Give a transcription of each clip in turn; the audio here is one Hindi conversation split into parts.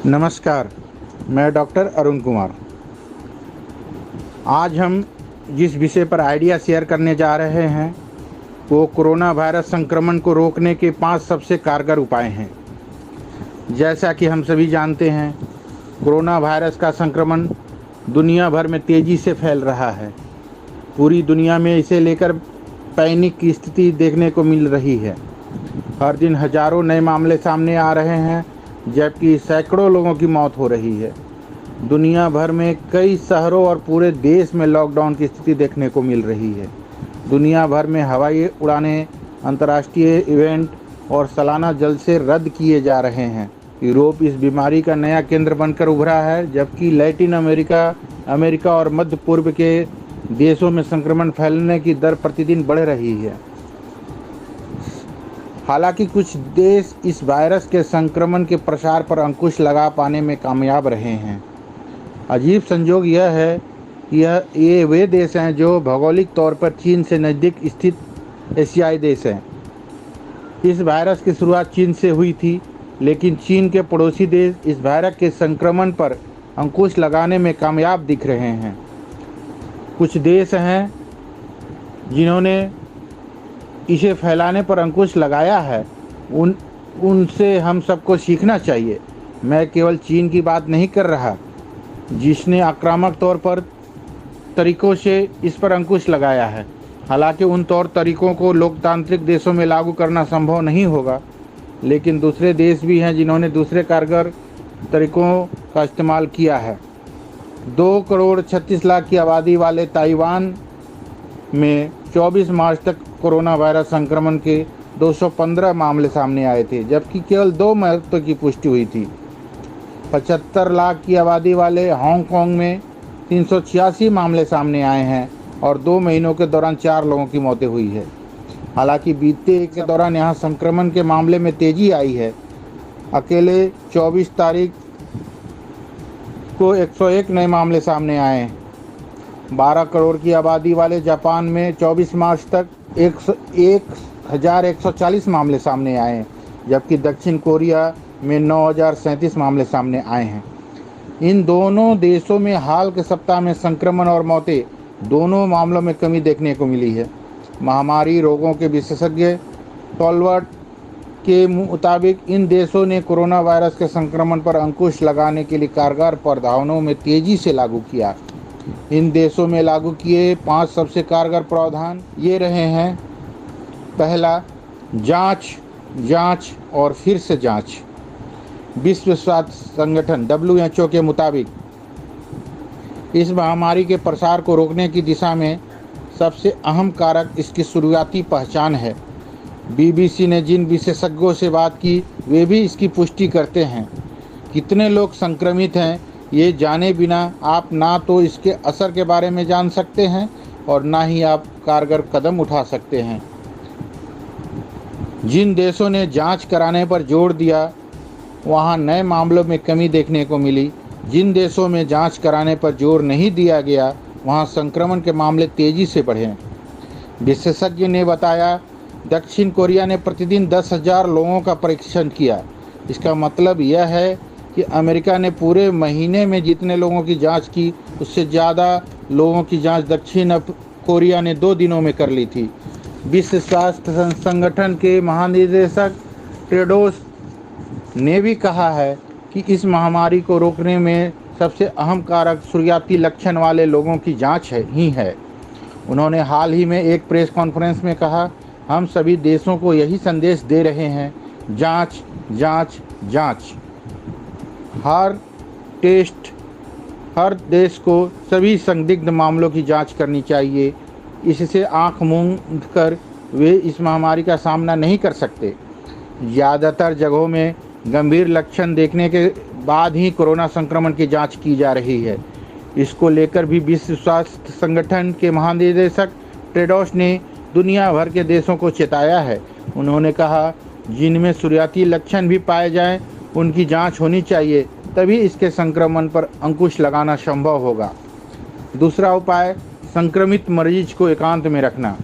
नमस्कार, मैं डॉक्टर अरुण कुमार। आज हम जिस विषय पर आइडिया शेयर करने जा रहे हैं वो कोरोना वायरस संक्रमण को रोकने के 5 सबसे कारगर उपाय हैं। जैसा कि हम सभी जानते हैं, कोरोना वायरस का संक्रमण दुनिया भर में तेज़ी से फैल रहा है। पूरी दुनिया में इसे लेकर पैनिक की स्थिति देखने को मिल रही है। हर दिन हज़ारों नए मामले सामने आ रहे हैं, जबकि सैकड़ों लोगों की मौत हो रही है। दुनिया भर में कई शहरों और पूरे देश में लॉकडाउन की स्थिति देखने को मिल रही है। दुनिया भर में हवाई उड़ानें, अंतर्राष्ट्रीय इवेंट और सालाना जलसे रद्द किए जा रहे हैं। यूरोप इस बीमारी का नया केंद्र बनकर उभरा है, जबकि लैटिन अमेरिका और मध्य पूर्व के देशों में संक्रमण फैलने की दर प्रतिदिन बढ़ रही है। हालांकि कुछ देश इस वायरस के संक्रमण के प्रसार पर अंकुश लगा पाने में कामयाब रहे हैं। अजीब संयोग यह है कि ये वे देश हैं जो भौगोलिक तौर पर चीन से नज़दीक स्थित एशियाई देश हैं। इस वायरस की शुरुआत चीन से हुई थी, लेकिन चीन के पड़ोसी देश इस वायरस के संक्रमण पर अंकुश लगाने में कामयाब दिख रहे हैं। कुछ देश हैं जिन्होंने इसे फैलाने पर अंकुश लगाया है, उनसे हम सबको सीखना चाहिए। मैं केवल चीन की बात नहीं कर रहा, जिसने आक्रामक तौर पर तरीकों से इस पर अंकुश लगाया है। हालांकि उन तौर तरीकों को लोकतांत्रिक देशों में लागू करना संभव नहीं होगा, लेकिन दूसरे देश भी हैं जिन्होंने दूसरे कारगर तरीकों का इस्तेमाल किया है। 2 करोड़ 36 लाख की आबादी वाले ताइवान में 24 मार्च तक कोरोना वायरस संक्रमण के 215 मामले सामने आए थे, जबकि केवल 2 मौतों की पुष्टि हुई थी। 75 लाख की आबादी वाले हांगकांग में 386 मामले सामने आए हैं और 2 महीनों के दौरान 4 लोगों की मौतें हुई है। हालांकि बीते के दौरान यहाँ संक्रमण के मामले में तेजी आई है। अकेले 24 तारीख को 101 नए मामले सामने आए हैं। 12 करोड़ की आबादी वाले जापान में 24 मार्च तक 1140 मामले सामने आए हैं, जबकि दक्षिण कोरिया में 9037 मामले सामने आए हैं। इन दोनों देशों में हाल के सप्ताह में संक्रमण और मौतें दोनों मामलों में कमी देखने को मिली है। महामारी रोगों के विशेषज्ञ टॉलवर्ट के मुताबिक इन देशों ने कोरोना वायरस के संक्रमण पर अंकुश लगाने के लिए कारगर प्रावधानों में तेजी से लागू किया। इन देशों में लागू किए 5 सबसे कारगर प्रावधान ये रहे हैं। पहला, जांच और फिर से जांच। विश्व स्वास्थ्य संगठन WHO के मुताबिक इस महामारी के प्रसार को रोकने की दिशा में सबसे अहम कारक इसकी शुरुआती पहचान है। BBC ने जिन विशेषज्ञों से बात की वे भी इसकी पुष्टि करते हैं। कितने लोग संक्रमित हैं ये जाने बिना आप ना तो इसके असर के बारे में जान सकते हैं और ना ही आप कारगर कदम उठा सकते हैं। जिन देशों ने जांच कराने पर जोर दिया वहां नए मामलों में कमी देखने को मिली। जिन देशों में जांच कराने पर जोर नहीं दिया गया वहां संक्रमण के मामले तेजी से बढ़े। विशेषज्ञ ने बताया, दक्षिण कोरिया ने प्रतिदिन 10,000 लोगों का परीक्षण किया। इसका मतलब यह है कि अमेरिका ने पूरे महीने में जितने लोगों की जांच की उससे ज़्यादा लोगों की जांच दक्षिण कोरिया ने 2 दिनों में कर ली थी। विश्व स्वास्थ्य संगठन के महानिदेशक टेड्रोस ने भी कहा है कि इस महामारी को रोकने में सबसे अहम कारक शुरुआती लक्षण वाले लोगों की जांच है। उन्होंने हाल ही में एक प्रेस कॉन्फ्रेंस में कहा, हम सभी देशों को यही संदेश दे रहे हैं, जांच जांच जांच। हर देश को सभी संदिग्ध मामलों की जांच करनी चाहिए। इससे आंख मूंद कर वे इस महामारी का सामना नहीं कर सकते। ज़्यादातर जगहों में गंभीर लक्षण देखने के बाद ही कोरोना संक्रमण की जांच की जा रही है। इसको लेकर भी विश्व स्वास्थ्य संगठन के महानिदेशक टेड्रोस ने दुनिया भर के देशों को चेताया है। उन्होंने कहा, जिनमें शुरुआती लक्षण भी पाए जाएं, उनकी जांच होनी चाहिए, तभी इसके संक्रमण पर अंकुश लगाना संभव होगा। दूसरा उपाय, संक्रमित मरीज को एकांत में रखना।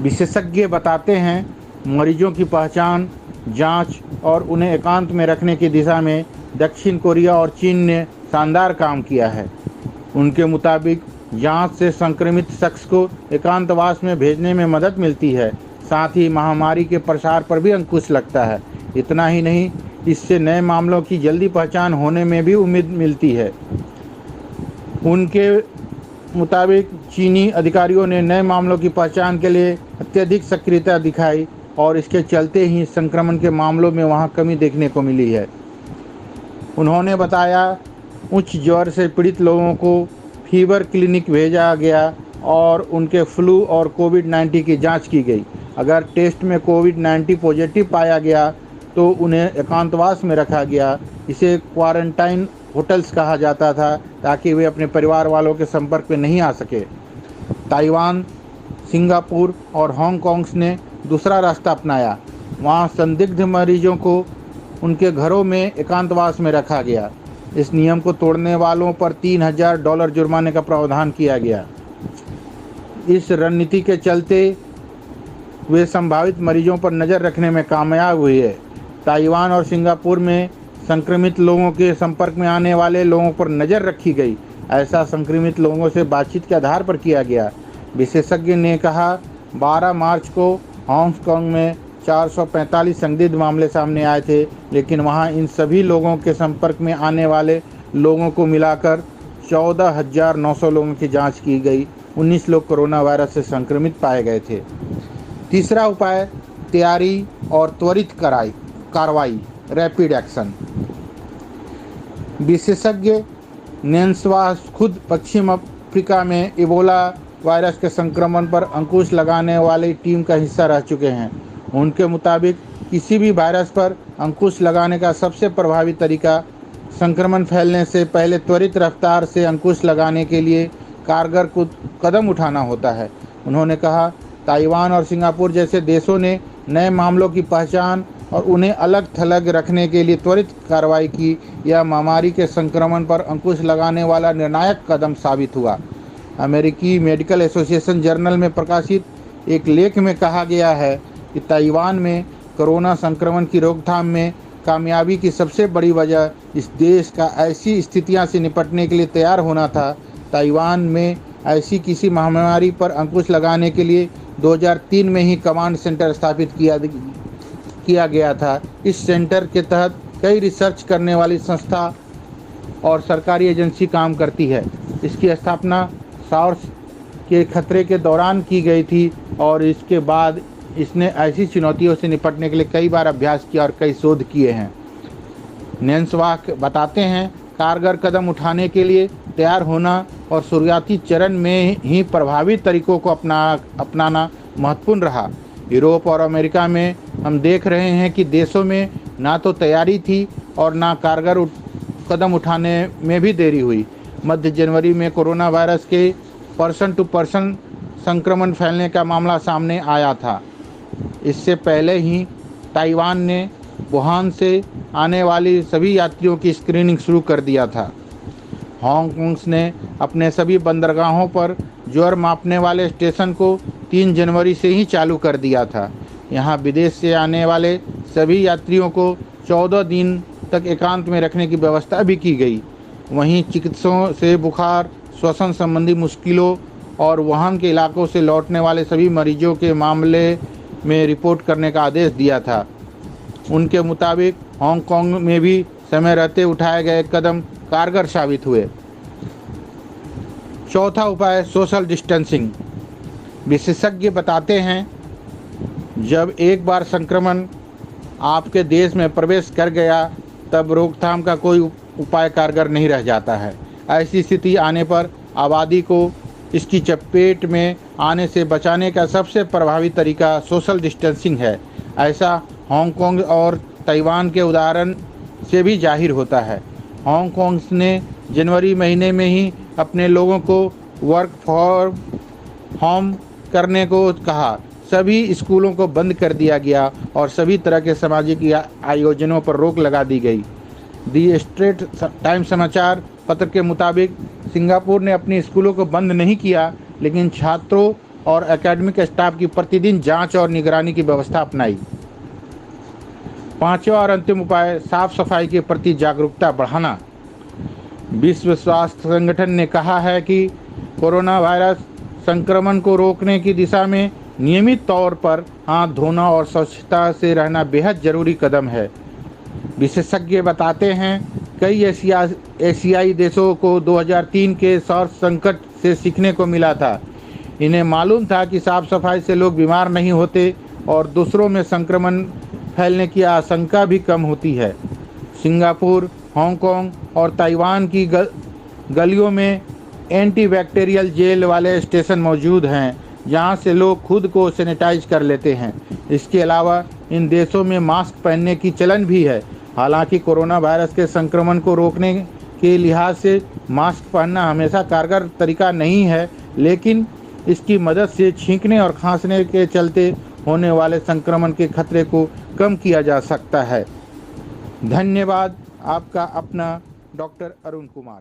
विशेषज्ञ बताते हैं, मरीजों की पहचान, जांच और उन्हें एकांत में रखने की दिशा में दक्षिण कोरिया और चीन ने शानदार काम किया है। उनके मुताबिक जांच से संक्रमित शख्स को एकांतवास में भेजने में मदद मिलती है, साथ ही महामारी के प्रसार पर भी अंकुश लगता है। इतना ही नहीं, इससे नए मामलों की जल्दी पहचान होने में भी उम्मीद मिलती है। उनके मुताबिक चीनी अधिकारियों ने नए मामलों की पहचान के लिए अत्यधिक सक्रियता दिखाई और इसके चलते ही संक्रमण के मामलों में वहां कमी देखने को मिली है। उन्होंने बताया, उच्च ज्वर से पीड़ित लोगों को फीवर क्लिनिक भेजा गया और उनके फ्लू और कोविड-19 की जांच की गई। अगर टेस्ट में कोविड-19 पॉजिटिव पाया गया तो उन्हें एकांतवास में रखा गया। इसे क्वारंटाइन होटल्स कहा जाता था ताकि वे अपने परिवार वालों के संपर्क में नहीं आ सके। ताइवान, सिंगापुर और हांगकांग ने दूसरा रास्ता अपनाया। वहां संदिग्ध मरीजों को उनके घरों में एकांतवास में रखा गया। इस नियम को तोड़ने वालों पर $3000 जुर्माने का प्रावधान किया गया। इस रणनीति के चलते वे संभावित मरीजों पर नज़र रखने में कामयाब हुए है। ताइवान और सिंगापुर में संक्रमित लोगों के संपर्क में आने वाले लोगों पर नज़र रखी गई। ऐसा संक्रमित लोगों से बातचीत के आधार पर किया गया। विशेषज्ञ ने कहा, 12 मार्च को हांगकांग में 445 संदिग्ध मामले सामने आए थे, लेकिन वहां इन सभी लोगों के संपर्क में आने वाले लोगों को मिलाकर 14,900 लोगों की जांच की गई। 19 लोग कोरोना वायरस से संक्रमित पाए गए थे। तीसरा उपाय, तैयारी और त्वरित कार्रवाई, रैपिड एक्शन। विशेषज्ञ नेंसवा खुद पश्चिम अफ्रीका में इबोला वायरस के संक्रमण पर अंकुश लगाने वाली टीम का हिस्सा रह चुके हैं। उनके मुताबिक किसी भी वायरस पर अंकुश लगाने का सबसे प्रभावी तरीका संक्रमण फैलने से पहले त्वरित रफ्तार से अंकुश लगाने के लिए कारगर कदम उठाना होता है। उन्होंने कहा, ताइवान और सिंगापुर जैसे देशों ने नए मामलों की पहचान और उन्हें अलग थलग रखने के लिए त्वरित कार्रवाई की। यह महामारी के संक्रमण पर अंकुश लगाने वाला निर्णायक कदम साबित हुआ। अमेरिकी मेडिकल एसोसिएशन जर्नल में प्रकाशित एक लेख में कहा गया है कि ताइवान में कोरोना संक्रमण की रोकथाम में कामयाबी की सबसे बड़ी वजह इस देश का ऐसी स्थितियों से निपटने के लिए तैयार होना था। ताइवान में ऐसी किसी महामारी पर अंकुश लगाने के लिए 2003 में ही कमांड सेंटर स्थापित किया गया था। इस सेंटर के तहत कई रिसर्च करने वाली संस्था और सरकारी एजेंसी काम करती है। इसकी स्थापना सार्स के खतरे के दौरान की गई थी और इसके बाद इसने ऐसी चुनौतियों से निपटने के लिए कई बार अभ्यास किया और कई शोध किए हैं। नेंसवाक बताते हैं, कारगर कदम उठाने के लिए तैयार होना और शुरुआती चरण में ही प्रभावी तरीकों को अपनाना महत्वपूर्ण रहा। यूरोप और अमेरिका में हम देख रहे हैं कि देशों में ना तो तैयारी थी और ना कारगर कदम उठाने में भी देरी हुई। मध्य जनवरी में कोरोना वायरस के पर्सन टू पर्सन संक्रमण फैलने का मामला सामने आया था। इससे पहले ही ताइवान ने वुहान से आने वाली सभी यात्रियों की स्क्रीनिंग शुरू कर दिया था। हांगकांग ने अपने सभी बंदरगाहों पर ज्वर मापने वाले स्टेशन को 3 जनवरी से ही चालू कर दिया था। यहाँ विदेश से आने वाले सभी यात्रियों को 14 दिन तक एकांत में रखने की व्यवस्था भी की गई। वहीं चिकित्सकों से बुखार, श्वसन संबंधी मुश्किलों और वुहान के इलाकों से लौटने वाले सभी मरीजों के मामले में रिपोर्ट करने का आदेश दिया था। उनके मुताबिक हांगकांग में भी समय रहते उठाए गए कदम कारगर साबित हुए। चौथा उपाय, सोशल डिस्टेंसिंग। विशेषज्ञ बताते हैं, जब एक बार संक्रमण आपके देश में प्रवेश कर गया तब रोकथाम का कोई उपाय कारगर नहीं रह जाता है। ऐसी स्थिति आने पर आबादी को इसकी चपेट में आने से बचाने का सबसे प्रभावी तरीका सोशल डिस्टेंसिंग है। ऐसा हांगकांग और ताइवान के उदाहरण से भी जाहिर होता है। हांगकांग ने जनवरी महीने में ही अपने लोगों को वर्क फ्रॉम होम करने को कहा। सभी स्कूलों को बंद कर दिया गया और सभी तरह के सामाजिक आयोजनों पर रोक लगा दी गई। दी स्ट्रेट टाइम समाचार पत्र के मुताबिक सिंगापुर ने अपने स्कूलों को बंद नहीं किया, लेकिन छात्रों और एकेडमिक स्टाफ की प्रतिदिन जांच और निगरानी की व्यवस्था अपनाई। पांचवा और अंतिम उपाय, साफ सफाई के प्रति जागरूकता बढ़ाना। विश्व स्वास्थ्य संगठन ने कहा है कि कोरोना वायरस संक्रमण को रोकने की दिशा में नियमित तौर पर हाथ धोना और स्वच्छता से रहना बेहद जरूरी कदम है। विशेषज्ञ बताते हैं कई एशियाई देशों को 2003 के सौर संकट से सीखने को मिला था। इन्हें मालूम था कि साफ सफाई से लोग बीमार नहीं होते और दूसरों में संक्रमण फैलने की आशंका भी कम होती है। सिंगापुर, हांगकांग और ताइवान की गलियों में एंटीबैक्टीरियल जेल वाले स्टेशन मौजूद हैं, जहां से लोग खुद को सैनिटाइज कर लेते हैं। इसके अलावा इन देशों में मास्क पहनने की चलन भी है। हालांकि कोरोना वायरस के संक्रमण को रोकने के लिहाज से मास्क पहनना हमेशा कारगर तरीका नहीं है, लेकिन इसकी मदद से छींकने और खांसने के चलते होने वाले संक्रमण के खतरे को कम किया जा सकता है। धन्यवाद। आपका अपना डॉक्टर अरुण कुमार।